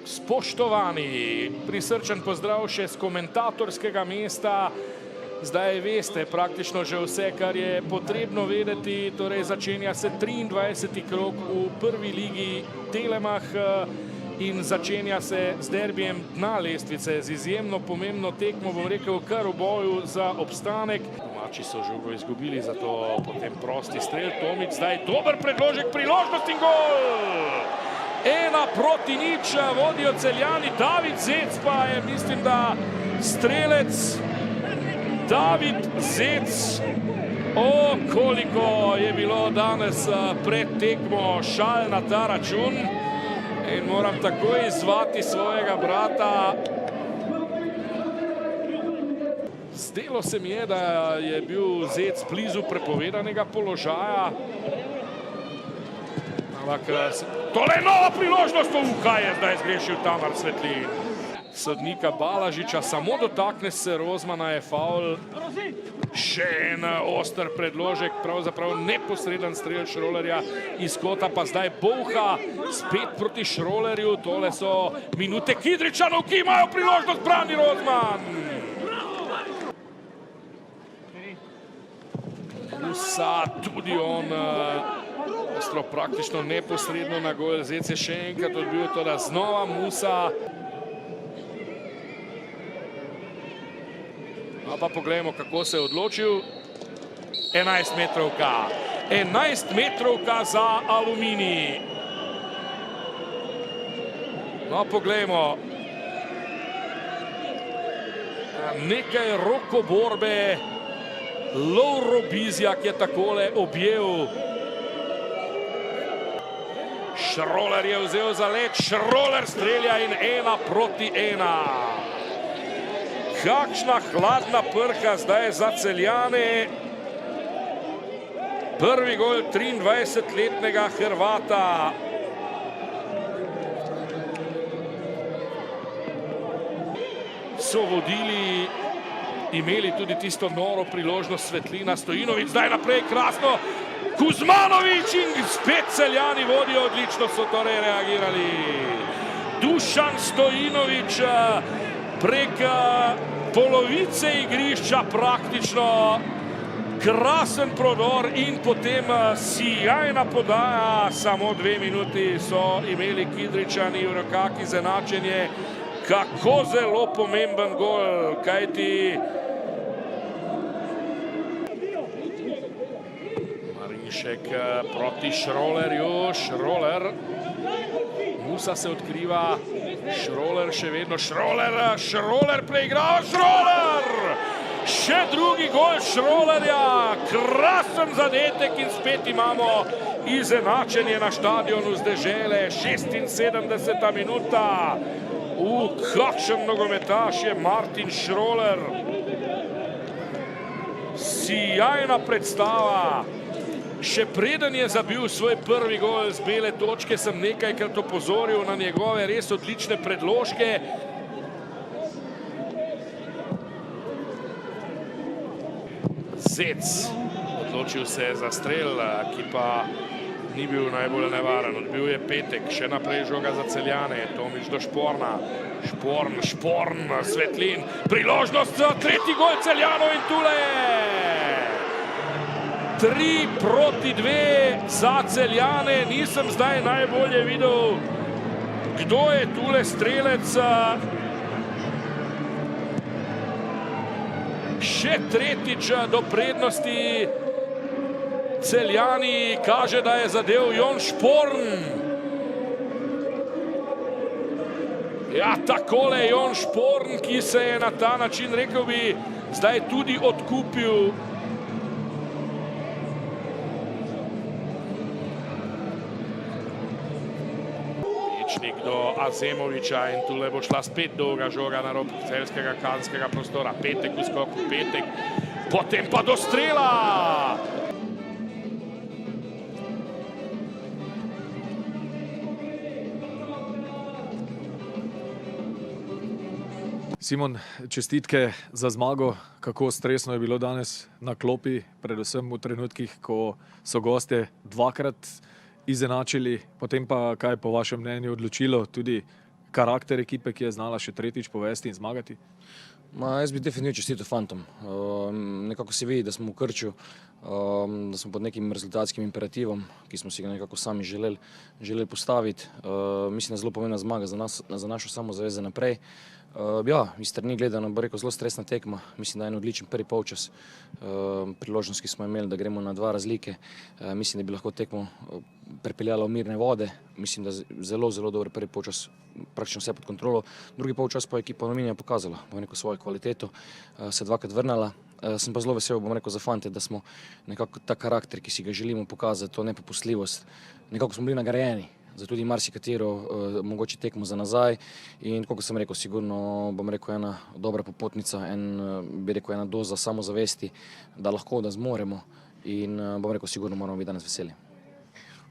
Spoštovani, prisrčen pozdrav še z komentatorskega mesta. Zdaj veste praktično že vse, kar je potrebno vedeti. Torej začenja se 23. krog v prvi ligi Telemach in začenja se z derbijem dna lestvice, z izjemno pomembno tekmo, bom rekel, kar v boju za obstanek. Domači so žogo izgubili, zato potem prosti strel. Tomić, zdaj dober predložek, priložnost in gol! 1-0 vodijo Celjani, David Zec pa je, mislim, da strelec. David Zec, koliko je bilo danes pred tekmo šal na ta račun. In moram takoj izzvati svojega brata. Zdelo se mi je, da je bil Zec blizu prepovedanega položaja. Tole je nova priložnost, kaj je zdaj zgrešil Tamar Svetlin. Sodnika Balažiča, samo dotakne se Rozmana, je faul. Še en oster predložek, pravzaprav neposreden strel Šrolerja iz kota, pa zdaj Bolha spet proti Šrolerju. Tole so minute Kidričanov, ki imajo priložnost, brani Rozman. Musa, tudi on ostro praktično neposredno na gol. Zec je še enkrat odbil, toda znova Musa. Pa pogledamo, kako se je odločil. 11 metrovka. 11 metrovka za Aluminij. No, pogledamo. Nekaj rokoborbe. Lovro Bizjak je takole objel. Šroler je vzel za let, Šroler strelja in 1-1. Kakšna hladna prha zdaj za Celjane. Prvi gol 23-letnega Hrvata. So vodili, imeli tudi tisto noro priložnost Svetlina. Stojinović zdaj naprej, krasno. Kuzmanović in spet Celjani vodijo, odlično so torej reagirali. Dušan Stojinović prek polovice igrišča praktično. Krasen prodor in potem sijajna podaja. Samo 2 minuti so imeli Kidričani v rokah izenačenje. Kako zelo pomemben gol, kajti Marinšek proti Šrolerju. Šroler. Musa se odkriva. Šroler še vedno. Šroler preigrava. Šroler! Še drugi gol Šrolerja. Krasen zadetek in spet imamo izenačenje na štadionu z Dežele. 76. minuta. Kakšen nogometaš je Martin Šroler. Sijajna predstava. Še preden je zabil svoj prvi gol z bele točke, sem nekajkrat opozoril na njegove res odlične predložke. Zec odločil se za strel, ki pa ni bil najbolj nevaren. Odbil je Petek, še naprej žoga za Celjane. Tomić do Šporna. Šporn, Svetlin. Priložnost za tretji gol Celjanov in tule je 3-2 za Celjane. Nisem zdaj najbolje videl, kdo je tule strelec. Še tretjič do prednosti Celjani, kaže, da je zadev Jon Šporn. Ja, takole Jon Šporn, ki se je na ta način, rekel bi, zdaj tudi odkupil. Pečnik do Azemoviča in tule bo šla spet dolga žoga na rob celjskega kazenskega prostora. Petek v skoku, Petek, potem pa do strela. Simon, čestitke za zmago. Kako stresno je bilo danes na klopi, predvsem v trenutkih, ko so gostje dvakrat izenačili, potem pa kaj je po vašem mnenju odločilo, tudi karakter ekipe, ki je znala še tretjič povesti in zmagati? Jaz bi definitivno čestital fantom. Nekako se vidi, da smo v krču, da smo pod nekim rezultatskim imperativom, ki smo si ga nekako sami želeli postaviti. Mislim, da je zelo pomembna zmaga za našo samozavest za naprej. Iz strani gledano, bo rekel, zelo stresna tekma. Mislim, da je en odličen prvi polčas. Priložnost, ki smo imeli, da gremo na 2 razlike. Mislim, da bi lahko tekmo prepeljala v mirne vode. Mislim, da zelo dober prvi polčas, praktično vse pod kontrolo. Drugi polčas pa je ekipa Aluminija pokazala, bom rekel, svojo kvaliteto, se 2-krat vrnala. Sem pa zelo vesel, bom rekel, za fante, da smo nekako ta karakter, ki si ga želimo pokazati, to nepopustljivost. Nekako smo bili nagrajeni za tudi marsikatero mogoče tekmo za nazaj in, kot sem rekel, sigurno, bom rekel, ena dobra popotnica, bi rekel, ena doza samozavesti, da lahko, da zmoremo in, bom rekel, sigurno moramo biti danes veseli.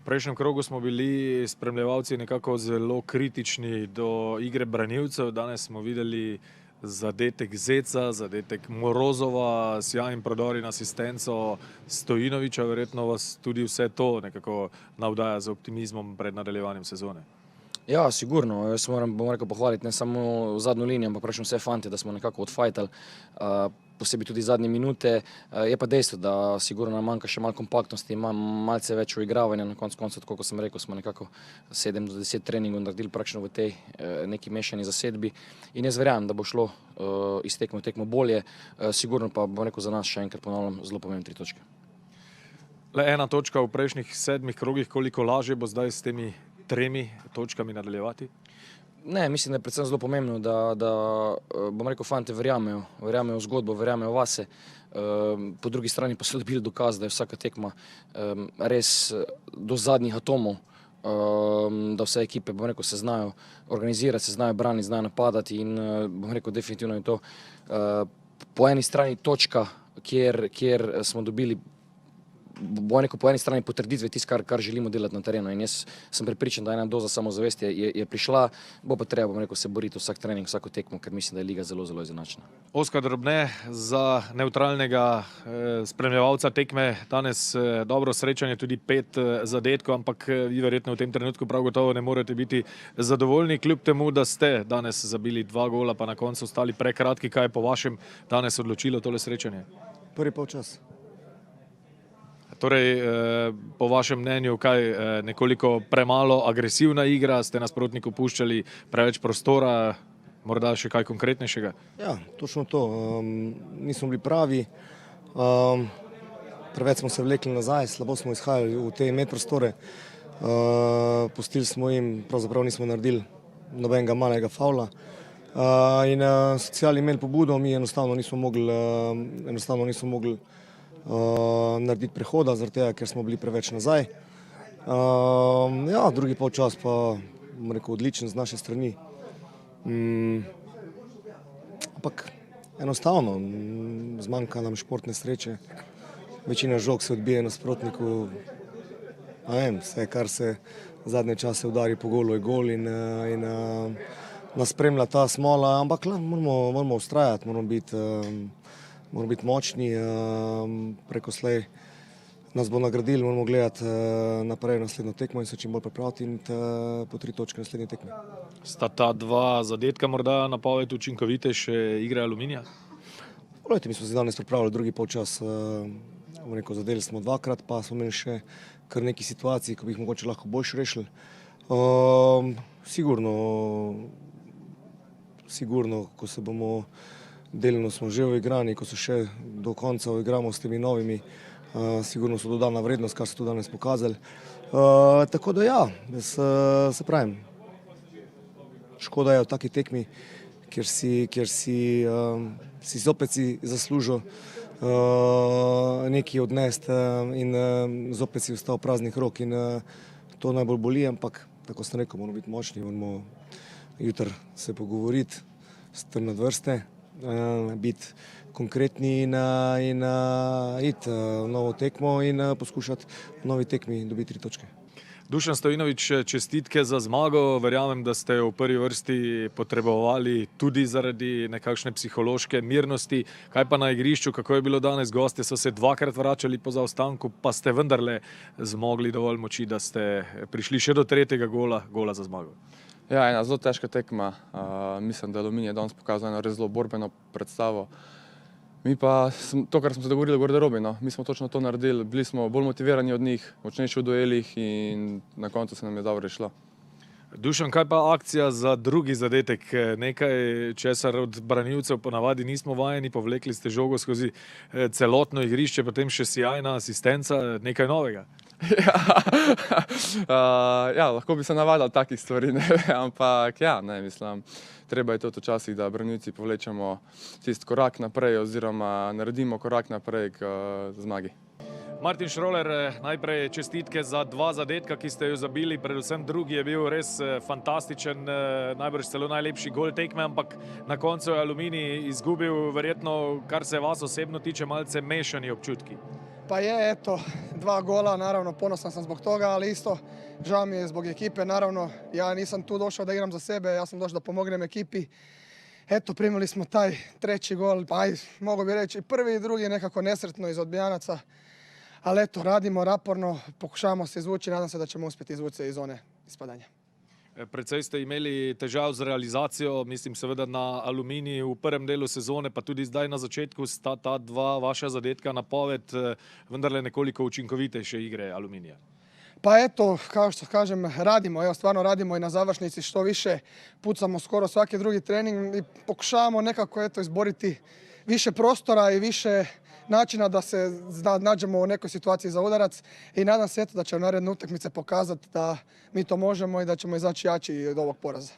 V prejšnjem krogu smo bili spremljevalci nekako zelo kritični do igre branilcev. Danes smo videli zadetek Zeca, zadetek Morozova, sjajen prodor in asistenco Stojinovića. Verjetno vas tudi vse to nekako navdaja z optimizmom pred nadaljevanjem sezone. Ja, sigurno. Jaz moram, bom rekel, pohvaliti ne samo zadnjo linijo, ampak prašam vse fante, da smo nekako odfajtali, posebej tudi zadnje minute. Je pa dejstvo, da sigurno nam manjka še malo kompaktnosti, malce več uigravanja. Na koncu koncev, kot sem rekel, smo nekako 7 do 10 treningov naredili praktično v tej neki mešani zasedbi. In jaz verjamem, da bo šlo iz tekme v tekmo bolje. Sigurno pa, bom rekel, za nas še enkrat ponavljam, zelo pomembne 3 točke. Le 1 točka v prejšnjih 7 krogih, koliko lažje bo zdaj s temi 3 točkami nadaljevati? Ne, mislim, da je predvsem zelo pomembno, da bom rekel, fante verjamejo v zgodbo, verjamejo vase. Po drugi strani pa so dobili dokaz, da je vsaka tekma res do zadnjih atomov, da vse ekipe, bom rekel, se znajo organizirati, se znajo braniti, znajo napadati in, bom rekel, definitivno je to po eni strani točka, kjer smo dobili, bo neko po eni strani potrditve tisto, kar želimo delati na terenu. In jaz sem prepričan, da ena doza samozavesti je prišla, bo pa treba, bom rekel, se boriti vsak trening, vsako tekmo, ker mislim, da je liga zelo izenačena. Oskar Drobne, za nevtralnega spremljevalca tekme danes dobro srečanje, tudi 5 zadetkov, ampak vi verjetno v tem trenutku prav gotovo ne morete biti zadovoljni, kljub temu, da ste danes zabili 2 gola, pa na koncu ostali prekratki. Kaj je po vašem danes odločilo tole srečanje? Prvi polčas. Torej, po vašem mnenju, kaj nekoliko premalo agresivna igra, ste nasprotniku puščali preveč prostora, morda še kaj konkretnejšega? Ja, točno to. Nismo bili pravi, preveč smo se vlekli nazaj, slabo smo izhajali v te medprostore, pustili smo jim, pravzaprav nismo naredili nobenega malega favla in sociali imeli pobudo, mi enostavno nismo mogli narediti prehoda, zaradi tega, ker smo bili preveč nazaj. Drugi polčas pa, bom rekel, odličen z naše strani. Ampak enostavno, zmanjka nam športne sreče. Večina žog se odbije nasprotniku. Vse, kar se zadnje čase udari po golu, je gol in nas spremlja ta smola, ampak moramo vztrajati, moramo biti močni, preko slej nas bo nagradili, moramo gledati naprej naslednjo tekmo in se čim bolj pripraviti in po 3 točke naslednje tekme. Sta ta 2 zadetka morda napoved učinkovitejše igre Aluminija? Mi smo se danes pripravili drugi polčas, zadeli smo 2-krat, pa smo imeli še kar nekaj situacij, ko bi jih mogoče lahko boljše rešili. Sigurno, ko se bomo delno smo že uigrani, ko se še do konca uigramo s temi novimi, sigurno so dodana vrednost, kar so tu danes pokazali. Tako da ja, se pravim, škoda je v taki tekmi, ker si zopet zaslužil nekaj odnesti in zopet si ostal praznih rok in to najbolj boli, ampak tako sem rekel, moramo biti močni, moramo jutri se pogovoriti, strniti vrste, biti konkretni in iti v novo tekmo in poskušati v novi tekmi dobiti 3 točke. Dušan Stojinović, čestitke za zmago. Verjamem, da ste v prvi vrsti potrebovali tudi zaradi nekakšne psihološke mirnosti. Kaj pa na igrišču, kako je bilo danes? Gostje so se dvakrat vračali po zaostanku, pa ste vendarle zmogli dovolj moči, da ste prišli še do tretjega gola za zmago. Ja, ena zelo težka tekma. Mislim, da Aluminij je danes pokazal eno res zelo borbeno predstavo. Mi pa to, kar smo se dogovorili v garderobi, no. Mi smo točno to naredili. Bili smo bolj motivirani od njih, močnejši v duelih in na koncu se nam je dobro išlo. Dušan, kaj pa akcija za drugi zadetek? Nekaj, česar od branilcev ponavadi nismo vajeni, povlekli ste žogo skozi celotno igrišče, potem še sijajna asistenca, nekaj novega. Ja, lahko bi se navadili takih stvari, ne, ampak ja, ne, mislim, treba je tudi včasih, da branilci povlečemo tisti korak naprej oziroma naredimo korak naprej k zmagi. Martin Šroler, najprej čestitke za 2 zadetka, ki ste jo zabili, predvsem drugi je bil res fantastičen, najbrž celo najlepši gol tekme, ampak na koncu je Aluminij izgubil, verjetno, kar se vas osebno tiče, malce mešani občutki. Pa je, eto, 2 gola, naravno, ponosan sam zbog toga, ali isto žao mi je zbog ekipe, naravno, ja nisam tu došao da igram za sebe, ja sam došao da pomognem ekipi. Eto, primili smo taj 3. gol, pa mogu bi reći prvi i drugi nekako nesretno iz odbijanaca, ali eto, radimo naporno, pokušavamo se izvući, nadam se da ćemo uspjeti izvući se iz zone ispadanja. Precej ste imeli težav z realizacijo, mislim seveda na Aluminij v prvem delu sezone, pa tudi zdaj na začetku sta ta 2 vaša zadetka napoved vendarle nekoliko učinkovitejše igre Aluminija. Pa eto, kao što kažem, radimo, evo stvarno radimo i na završnici što više, pucamo skoro svaki drugi trening i pokušavamo nekako eto izboriti više prostora i više načina da se nađemo u nekoj situaciji za udarac i nadam se eto da će u naredne utakmice pokazati da mi to možemo i da ćemo izaći jači od ovog poraza.